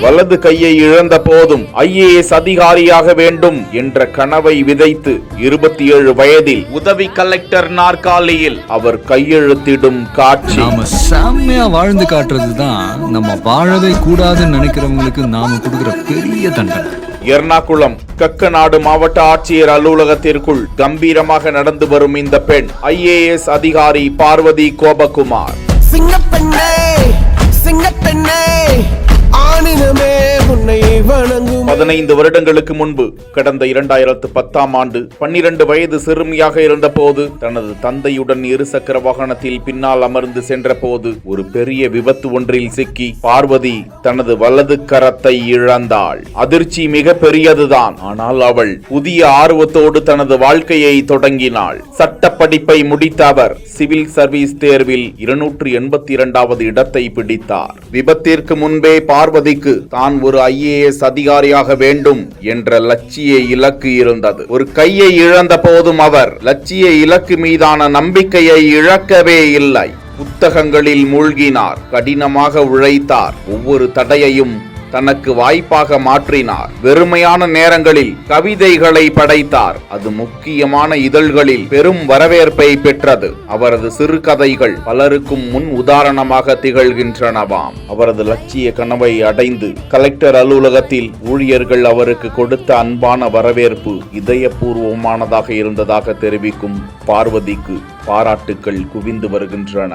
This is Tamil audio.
வலது கையை இழந்த போதும் IAS அதிகாரியாக வேண்டும் என்ற கனவை விதைத்து 27 வயதில் உதவி கலெக்டர் நாற்காலியில் அவர் கையெழுத்திடும் காட்சி. நாம செம்மையா வாழ்ந்து காட்டுறதுதான் நம்ம வாழவே கூடாதுன்னு நினைக்கிறவங்களுக்கு நாம கொடுக்கிற பெரிய தண்டனை. எர்ணாகுளம் கக்கநாடு மாவட்ட ஆட்சியர் அலுவலகத்திற்குள் கம்பீரமாக நடந்து வரும் இந்த பெண் IAS அதிகாரி பார்வதி கோபகுமார். சிங்கப்பெண்ணே சிங்கப்பெண்ணே ஆனினமே உன்னை வணங்கும். 15 வருடங்களுக்கு முன்பு கடந்த 2010ஆம் ஆண்டு 12 வயது சிறுமியாக இருந்தபோது தனது தந்தையுடன் இருசக்கர வாகனத்தில் பின்னால் அமர்ந்து சென்ற போது ஒரு பெரிய விபத்து ஒன்றில் சிக்கி பார்வதி தனது வலது கரத்தை இழந்தாள். அதிர்ச்சி மிக பெரியதுதான். ஆனால் அவள் புதிய ஆர்வத்தோடு தனது வாழ்க்கையை தொடங்கினாள். சட்ட படிப்பை முடித்த அவர் சிவில் சர்வீஸ் தேர்வில் 282வது இடத்தை பிடித்தார். விபத்திற்கு முன்பே பார்வதிக்கு தான் ஒரு IAS அதிகாரியாக வேண்டும் என்ற லட்சிய இலக்கு இருந்தது. ஒரு கையை இழந்த போதும் அவர் லட்சிய இலக்கு மீதான நம்பிக்கையை இழக்கவே இல்லை. புத்தகங்களில் மூழ்கினார், கடினமாக உழைத்தார், ஒவ்வொரு தடையையும் தனக்கு வாய்ப்பாக மாற்றினார். வெறுமையான நேரங்களில் கவிதைகளை படைத்தார். அது முக்கியமான இதழ்களில் பெரும் வரவேற்பை பெற்றது. அவரது சிறுகதைகள் பலருக்கும் முன் உதாரணமாக திகழ்கின்றனவாம். அவரது லட்சிய கனவை அடைந்து கலெக்டர் அலுவலகத்தில் ஊழியர்கள் அவருக்கு கொடுத்த அன்பான வரவேற்பு இதயபூர்வமானதாக இருந்ததாக தெரிவிக்கும் பார்வதிக்கு பாராட்டுக்கள் குவிந்து வருகின்றன.